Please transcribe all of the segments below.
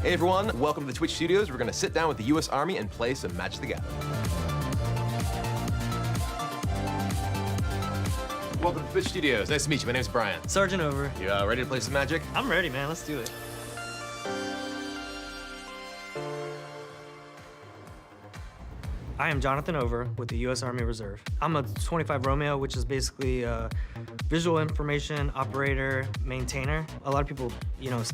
Hey everyone, welcome to the Twitch Studios. We're gonna sit down with the US Army and play some Magic the Gathering. Welcome to Twitch Studios. Nice to meet you. My name's Brian. Sergeant Over. You ready to play some Magic? I'm ready, man. Let's do it. I am Jonathan Over with the U.S. Army Reserve. I'm a 25 Romeo, which is basically a visual information operator, maintainer. A lot of people,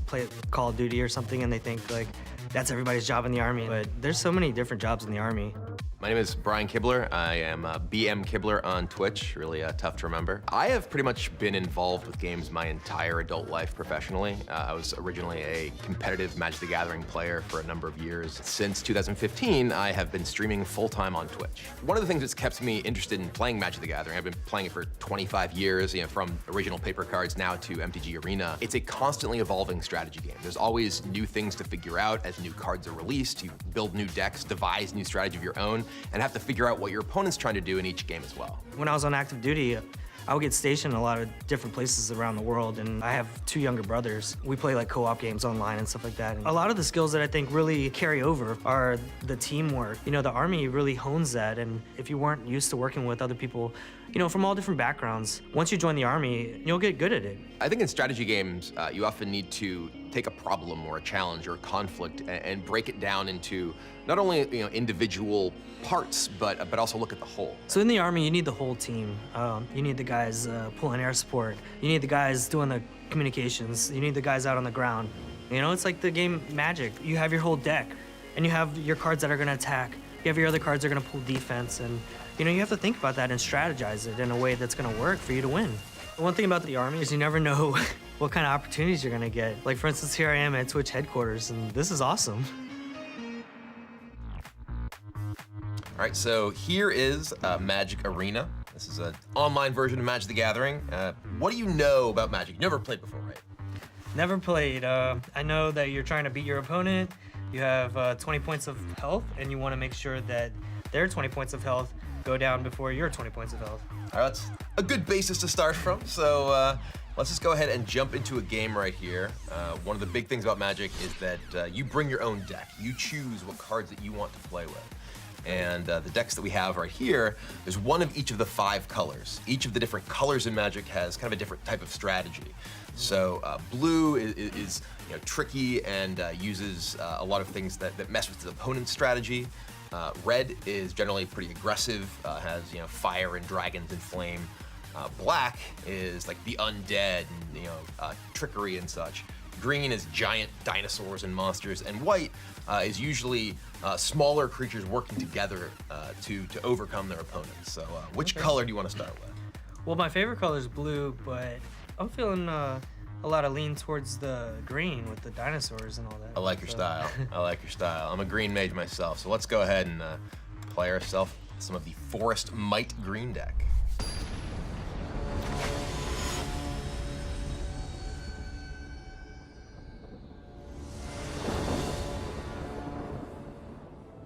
play Call of Duty or something and they think like that's everybody's job in the Army, but there's so many different jobs in the Army. My name is Brian Kibler. I am BM Kibler on Twitch, really tough to remember. I have pretty much been involved with games my entire adult life professionally. I was originally a competitive Magic the Gathering player for a number of years. Since 2015, I have been streaming full-time on Twitch. One of the things that's kept me interested in playing Magic the Gathering, I've been playing it for 25 years, from original paper cards now to MTG Arena. It's a constantly evolving strategy game. There's always new things to figure out as new cards are released. You build new decks, devise new strategy of your own, and have to figure out what your opponent's trying to do in each game as well. When I was on active duty, I would get stationed in a lot of different places around the world, and I have two younger brothers. We play like co-op games online and stuff like that. And a lot of the skills that I think really carry over are the teamwork. The Army really hones that, and if you weren't used to working with other people, from all different backgrounds, once you join the Army, you'll get good at it. I think in strategy games, you often need to take a problem or a challenge or a conflict and break it down into not only individual parts, but also look at the whole. So in the Army, you need the whole team. You need the guys pulling air support. You need the guys doing the communications. You need the guys out on the ground. It's like the game Magic. You have your whole deck, and you have your cards that are going to attack. You have your other cards that are going to pull defense, and you have to think about that and strategize it in a way that's going to work for you to win. The one thing about the Army is you never know what kind of opportunities you're going to get. Like, for instance, here I am at Twitch headquarters, and this is awesome. All right, so here is Magic Arena. This is an online version of Magic the Gathering. What do you know about Magic? You've never played before, right? Never played. I know that you're trying to beat your opponent. You have 20 points of health, and you want to make sure that their 20 points of health go down before your 20 points of health. All right, that's a good basis to start from. So let's just go ahead and jump into a game right here. One of the big things about Magic is that you bring your own deck. You choose what cards that you want to play with. And the decks that we have right here, there's one of each of the 5 colors. Each of the different colors in Magic has kind of a different type of strategy. So blue is tricky and uses a lot of things that mess with the opponent's strategy. Red is generally pretty aggressive, has fire and dragons and flame. Black is like the undead and trickery and such. Green is giant dinosaurs and monsters, and white is usually smaller creatures working together to overcome their opponents. So which color do you want to start with? Well, my favorite color is blue, but I'm feeling a lot of lean towards the green with the dinosaurs and all that. I like your style. I like your style. I'm a green mage myself, so let's go ahead and play ourselves some of the Forest Might green deck.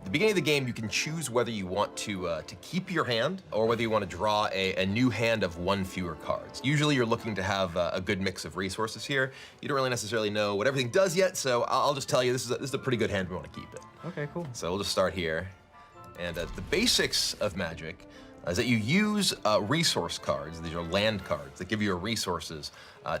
At the beginning of the game, you can choose whether you want to keep your hand or whether you want to draw a new hand of 1 fewer cards. Usually you're looking to have a good mix of resources here. You don't really necessarily know what everything does yet, so I'll just tell you this is a pretty good hand. We want to keep it. Okay, cool. So we'll just start here. And the basics of Magic is that you use resource cards. These are land cards that give you resources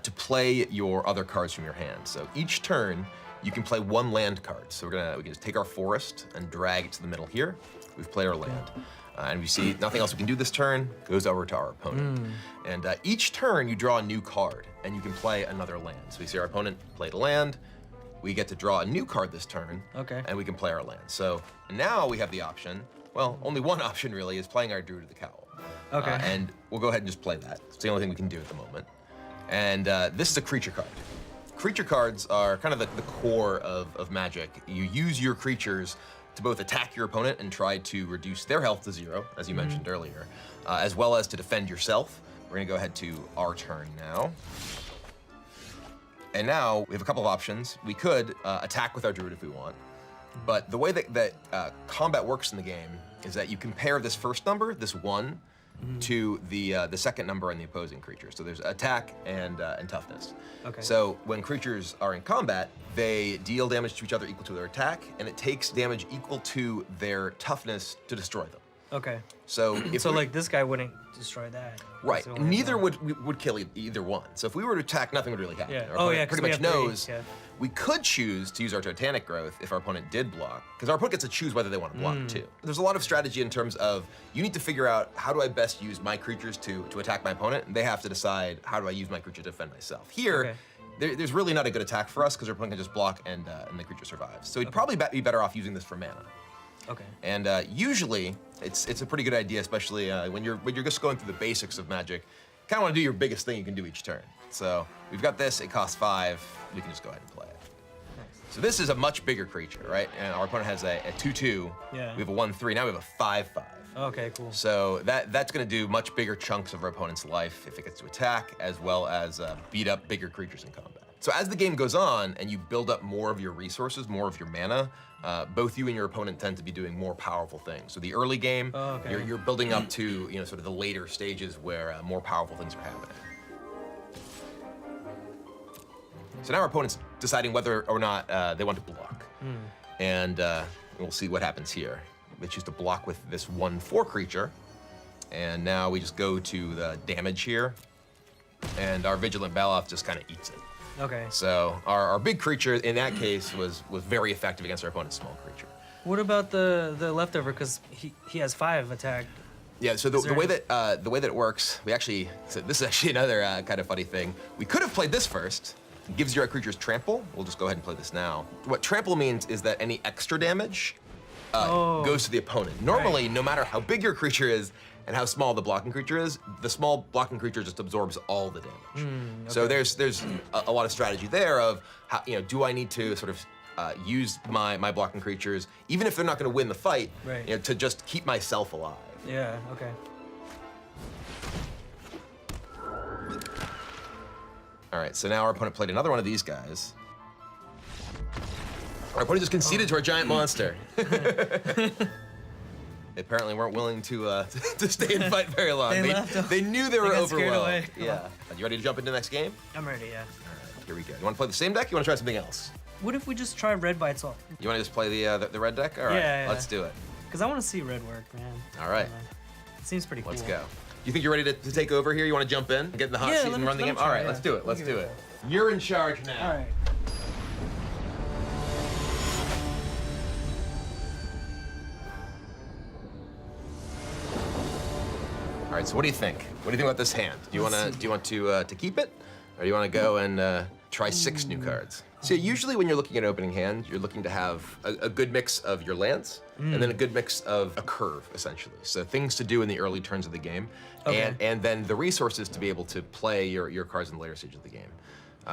to play your other cards from your hand. So each turn, you can play 1 land card. So we can just take our forest and drag it to the middle here. We've played our land. And we see nothing else we can do this turn, goes over to our opponent. And each turn you draw a new card and you can play another land. So we see our opponent played a land, we get to draw a new card this turn, and we can play our land. So now we have the option, well, only one option really, is playing our Druid of the Cowl. Okay. And we'll go ahead and just play that. It's the only thing we can do at the moment. And this is a creature card. Creature cards are kind of the core of Magic. You use your creatures to both attack your opponent and try to reduce their health to 0, as you mentioned earlier, as well as to defend yourself. We're gonna go ahead to our turn now. And now we have a couple of options. We could attack with our Druid if we want, but the way that combat works in the game is that you compare this first number, this 1, to the second number on the opposing creature. So there's attack and toughness. Okay. So when creatures are in combat, they deal damage to each other equal to their attack, and it takes damage equal to their toughness to destroy them. Okay. So if So we- like this guy wouldn't destroy that. right, So only neither one. would kill either one. So if we were to attack, nothing would really happen. Yeah. Our Oh, opponent yeah, 'cause pretty we much have three, knows. yeah. We could choose to use our Titanic Growth if our opponent did block, because our opponent gets to choose whether they want to block too. There's a lot of strategy in terms of you need to figure out how do I best use my creatures to attack my opponent, and they have to decide how do I use my creature to defend myself. Here, Okay. there's really not a good attack for us because our opponent can just block and the creature survives. So we'd probably be better off using this for mana. Okay. And usually, it's a pretty good idea, especially when you're just going through the basics of Magic. Kind of want to do your biggest thing you can do each turn. So we've got this. It costs 5. We can just go ahead and play it. Nice. So this is a much bigger creature, right? And our opponent has a 2/2. Yeah. We have a 1/3. Now we have a 5/5. Okay, cool. So that's going to do much bigger chunks of our opponent's life if it gets to attack, as well as beat up bigger creatures in combat. So as the game goes on and you build up more of your resources, more of your mana, both you and your opponent tend to be doing more powerful things. So the early game, Oh, okay. you're building up to sort of the later stages where more powerful things are happening. So now our opponent's deciding whether or not they want to block. And we'll see what happens here. They choose to block with this 1/4 creature. And now we just go to the damage here. And our Vigilant Baloth just kind of eats it. Okay. So our big creature in that case was very effective against our opponent's small creature. What about the leftover? Because he has 5 attack. Yeah, so Is the there way any- that it works, so this is actually another kind of funny thing. We could have played this first. It gives your creatures trample. We'll just go ahead and play this now. What trample means is that any extra damage goes to the opponent. Normally, no matter how big your creature is and how small the blocking creature is, the small blocking creature just absorbs all the damage. So there's a lot of strategy there of how, do I need to sort of use my blocking creatures, even if they're not going to win the fight, Right. to just keep myself alive. Yeah. Okay. All right, so now our opponent played another one of these guys. Our opponent just conceded to our giant monster. They apparently weren't willing to stay and fight very long. They left. They knew they were got scared overwhelmed. away. Yeah. You ready to jump into the next game? I'm ready. Yeah. All right, here we go. You want to play the same deck? You want to try something else? What if we just try red by itself? You want to just play the red deck? All right, Yeah, yeah. let's do it. Because I want to see red work, man. All right. It seems pretty cool. Let's go. You think you're ready to take over here? You want to jump in, get in the hot Yeah, seat, let and me- run the let me game? try, All right, yeah. let's do it. Let Let's me do give it. it You're in charge now. All right. All right. So what do you think? What do you think about this hand? Do you want to keep it, or do you want to go and try 6 new cards? So usually when you're looking at opening hand, you're looking to have a good mix of your lands and then a good mix of a curve, essentially. So things to do in the early turns of the game, Okay. and then the resources to be able to play your cards in the later stage of the game.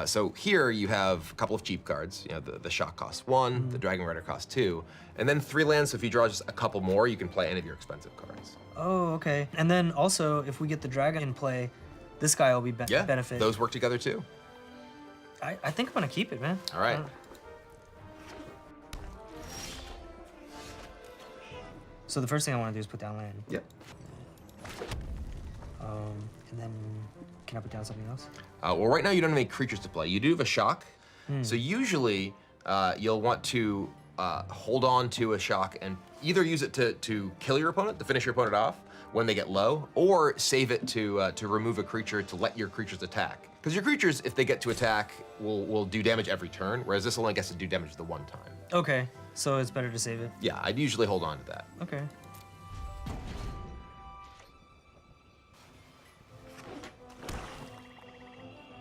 So here you have a couple of cheap cards. The Shock costs 1, the Dragon Rider costs 2, and then 3 lands. So if you draw just a couple more, you can play any of your expensive cards. Oh, okay. And then also, if we get the dragon in play, this guy will be Yeah, benefit. those work together too. I think I'm gonna keep it, man. All right. So the first thing I want to do is put down land. Yep. And then can I put down something else? Well, right now you don't have any creatures to play. You do have a shock. So usually you'll want to hold on to a shock and either use it to kill your opponent, to finish your opponent off when they get low, or save it to remove a creature to let your creatures attack. Because your creatures, if they get to attack, will do damage every turn, whereas this only gets to do damage the one time. Okay, so it's better to save it. Yeah, I'd usually hold on to that. Okay.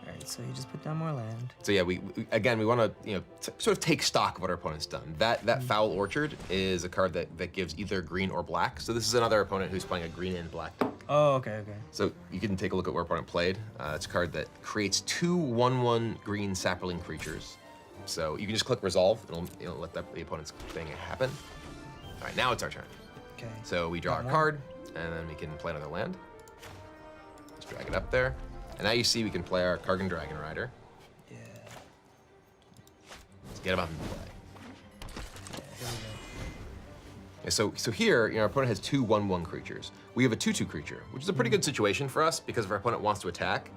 All right, so you just put down more land. So yeah, we want to sort of take stock of what our opponent's done. That Foul Orchard is a card that gives either green or black. So this is another opponent who's playing a green and black deck. Oh, okay, okay. So you can take a look at where opponent played. It's a card that creates 2 1/1 green sapling creatures. So you can just click resolve. It'll let the opponent's thing happen. All right, now it's our turn. Okay. So we draw Got our one. card, and then we can play another land. Just drag it up there. And now you see we can play our Kargan Dragon Rider. Yeah. Let's get him up and play. Yeah, here we go. So here, our opponent has two 1/1 creatures. We have a 2/2 creature, which is a pretty good situation for us because if our opponent wants to attack,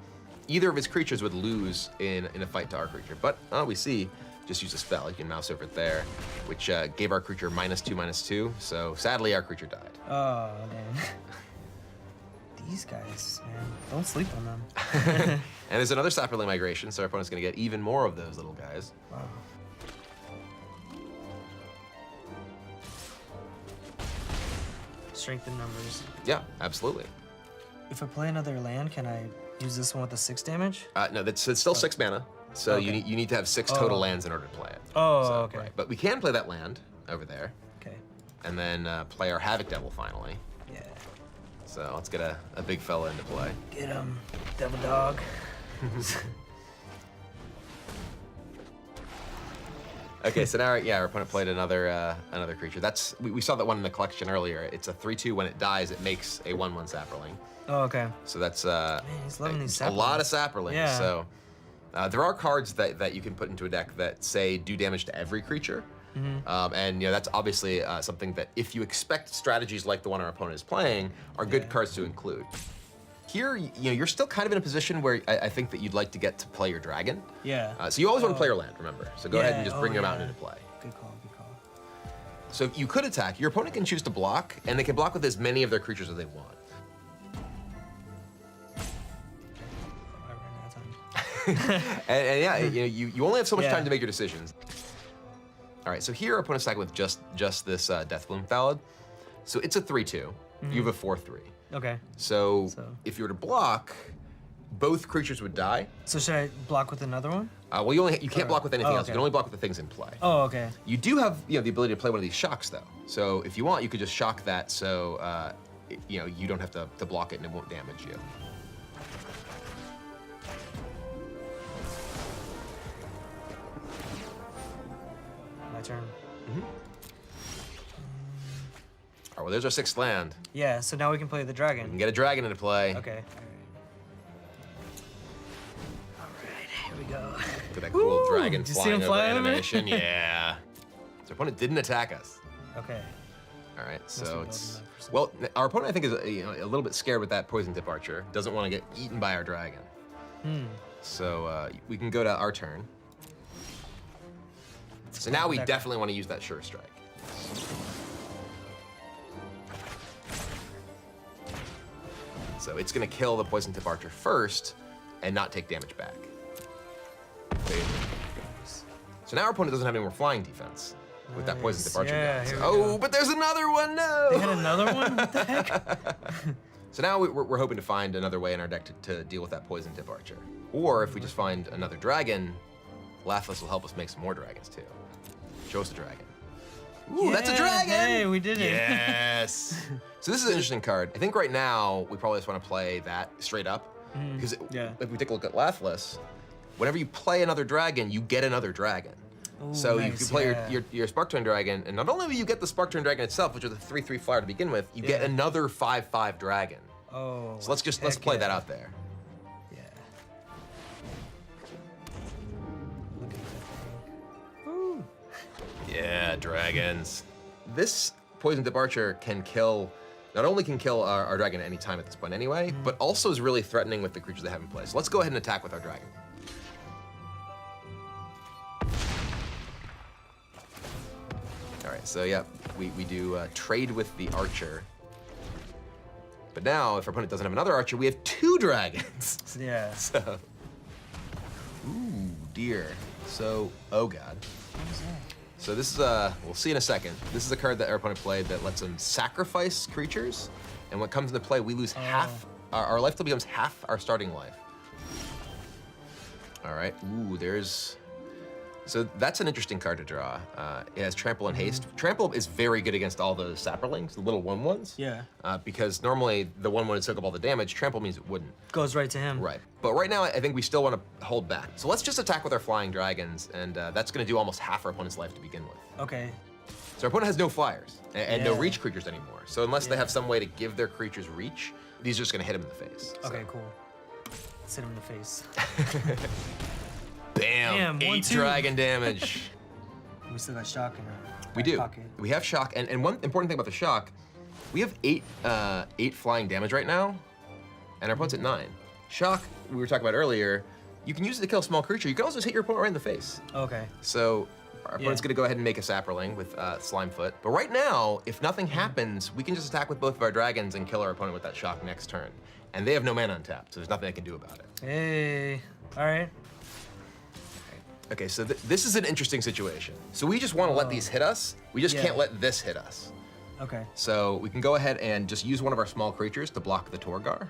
either of his creatures would lose in a fight to our creature. But we see, just use a spell. You can mouse over it there, which gave our creature -2/2. So sadly, our creature died. Oh, man. These guys, man, don't sleep on them. And there's another Saproling migration, so our opponent's gonna get even more of those little guys. Wow. Strength in numbers. Yeah, absolutely. If I play another land, can I use this one with the 6 damage? No, it's still 6 mana, so Okay. you need to have 6 total lands in order to play it. Oh, So, okay. right. But we can play that land over there, Okay. and then play our Havoc Devil finally. Yeah. So let's get a big fella into play. Get him, devil dog. Okay, so now our opponent played another creature. We saw that one in the collection earlier. It's a 3/2. When it dies, it makes a 1/1 Saproling. Oh, okay. So that's Man, he's loving these a lot of Saprolings. Yeah. So there are cards that you can put into a deck that say do damage to every creature. And that's obviously something that if you expect strategies like the one our opponent is playing are good cards to include. Here, you're still kind of in a position where I think that you'd like to get to play your dragon. Yeah. So you always want to play your land, remember. So go ahead and Yeah, just bring your yeah. mountain into play. Good call, good call. So you could attack. Your opponent can choose to block, and they can block with as many of their creatures as they want. I ran out of time. And yeah, you only have so much Yeah. time to make your decisions. All right, so here our opponent's attacking with just this Deathbloom Ballad. So it's a 3/2. You have a 4/3. Okay. So So- if you were to block, both creatures would die. So should I block with another one? Well, you can't block with anything else. You okay. can only block with the things in play. Oh, okay. You do have the ability to play one of these shocks though. So if you want, you could just shock that so you don't have to block it and it won't damage you. My turn. All right, well, there's our 6th land. Yeah, so now we can play the We can dragon. get a dragon into play. Okay. Alright, here we go. Look at that cool Woo! dragon Did you see flying him over fly over me? animation. Yeah. So our opponent didn't attack us. Okay. All right, be so building it's that for some- well, our opponent I think is a little bit scared with that poison tip archer. Doesn't want to get eaten by our dragon. So we can go to our turn. So now we Deck. definitely want to use that Sure Strike. So it's going to kill the poison tip archer first and not take damage back. So now our opponent doesn't have any more flying defense with that poison tip Nice. archer Yeah, down. here So- we go. but there's another one. No. They had another one? What the heck? So now we're hoping to find another way in our deck to deal with that poison tip archer. Or if we just find another dragon, Lathless will help us make some more dragons too. Show us a dragon. Ooh, that's a Yeah, dragon! Hey, we did it. Yes! So this is an interesting card. I think right now we probably just want to play that straight up. Because yeah. if we take a look at Lathless, whenever you play another dragon, you get another dragon. Ooh, So you nice, can play yeah. your Sparkturn Dragon, and not only will you get the Sparkturn Dragon itself, which is a 3/3 flyer to begin with, you get Yeah. another 5/5 dragon. Oh. So let's heck play yeah. that out there. Yeah. Look at that thing. Woo. Yeah, dragons. This Poison Tip Archer can kill, not only can kill our dragon at any time at this point anyway, but also is really threatening with the creatures they have in play. So let's go ahead and attack with our dragon. All right, so yeah, we do trade with the archer. But now, if our opponent doesn't have another archer, we have 2 dragons. Yeah. So, ooh, dear. So, oh god. So this is we'll see in a second. This is a card that our opponent played that lets him sacrifice creatures, and when it comes into play, we lose half. Our life total becomes half our starting life. All right. Ooh, there's. So that's an interesting card to draw. It has Trample and Haste. Trample is very good against all those Saprolings, the little 1/1s. Yeah. Because normally the 1/1 would soak up all the damage. Trample means it wouldn't. Goes right to him. Right. But right now, I think we still want to hold back. So let's just attack with our flying dragons, and that's going to do almost half our opponent's life to begin with. Okay. So our opponent has no flyers and no Yeah. reach creatures anymore. So unless they Yeah. have some way to give their creatures reach, these are just going to hit him in the face. So, Okay, cool. Let's hit him in the face. Bam! Damn, 8 1/2. dragon damage. We still got shock in her. We do. Pocket. We have shock, and one important thing about the shock, we have eight flying damage right now, and our opponent's at 9. Shock, we were talking about earlier, you can use it to kill a small creature. You can also just hit your opponent right in the face. Okay. So our opponent's Yeah. gonna go ahead and make a Saproling with Slimefoot. But right now, if nothing happens, we can just attack with both of our dragons and kill our opponent with that shock next turn. And they have no mana untapped, so there's nothing I can do about it. Hey. All right. Okay, so this is an interesting situation. So we just wanna let these hit us. We just Yeah. can't let this hit us. Okay. So we can go ahead and just use one of our small creatures to block the Torgar.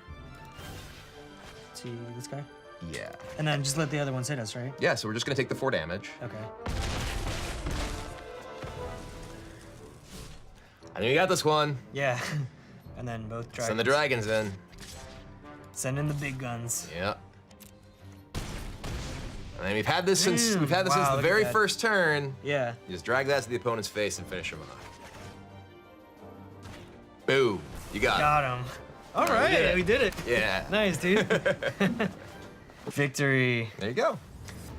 See this guy? Yeah. And then just let the other ones hit us, right? Yeah, so we're just gonna take the 4 damage. Okay. I think we got this one. Yeah. And then both dragons. Send the dragons in. Send in the big guns. Yeah. I mean, we've had this since Damn. the Wow, look at very that. first turn. Yeah. You just drag that to the opponent's face and finish him off. Boom. You got Got him. All right. did it. We did it. it. Yeah. Nice, dude. Victory. There you go.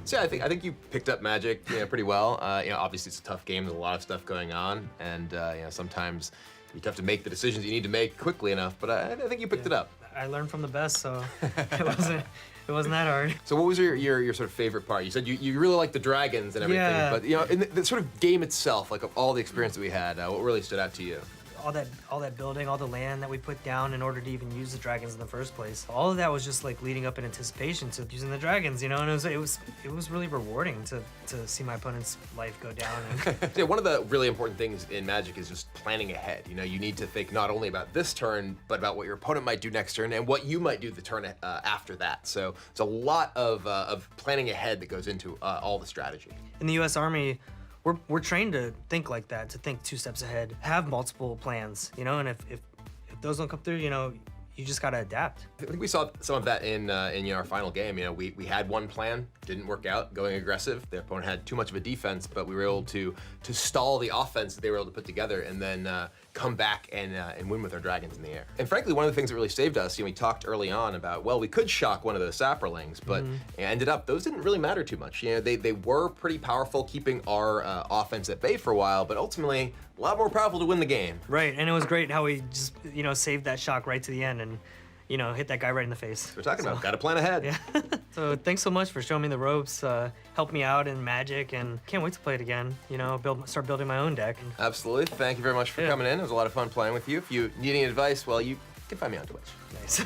So yeah, I think you picked up Magic, pretty well. Obviously it's a tough game. There's a lot of stuff going on, and sometimes you have to make the decisions you need to make quickly enough. But I think you picked it up. I learned from the best, so it wasn't that hard. So what was your sort of favorite part? You said you really liked the dragons and everything, Yeah. but in the sort of game itself, like of all the experience that we had, what really stood out to you? All that building, all the land that we put down in order to even use the dragons in the first place. All of that was just like leading up in anticipation to using the dragons, and it was really rewarding to see my opponent's life go down. And Yeah, one of the really important things in Magic is just planning ahead. You need to think not only about this turn, but about what your opponent might do next turn and what you might do the turn after that. So there's a lot of planning ahead that goes into all the strategy. in the U.S. Army, we're trained to think like that, to think 2 steps ahead, have multiple plans, and if those don't come through, you just gotta adapt. I think we saw some of that in our final game. We had one plan, didn't work out, going aggressive. The opponent had too much of a defense, but we were able to stall the offense that they were able to put together, and then come back and win with our dragons in the air. And frankly, one of the things that really saved us, we talked early on about, well, we could shock one of those Saprolings, but it ended up those didn't really matter too much. They were pretty powerful, keeping our offense at bay for a while, but ultimately a lot more powerful to win the game. Right, and it was great how we just saved that shock right to the end and hit that guy right in the face. We're talking about got to plan ahead. Yeah. So thanks so much for showing me the ropes, helped me out in Magic, and can't wait to play it again. Start building my own deck. Absolutely. Thank you very much for Yeah. coming in. It was a lot of fun playing with you. If you need any advice, well, you can find me on Twitch. Nice.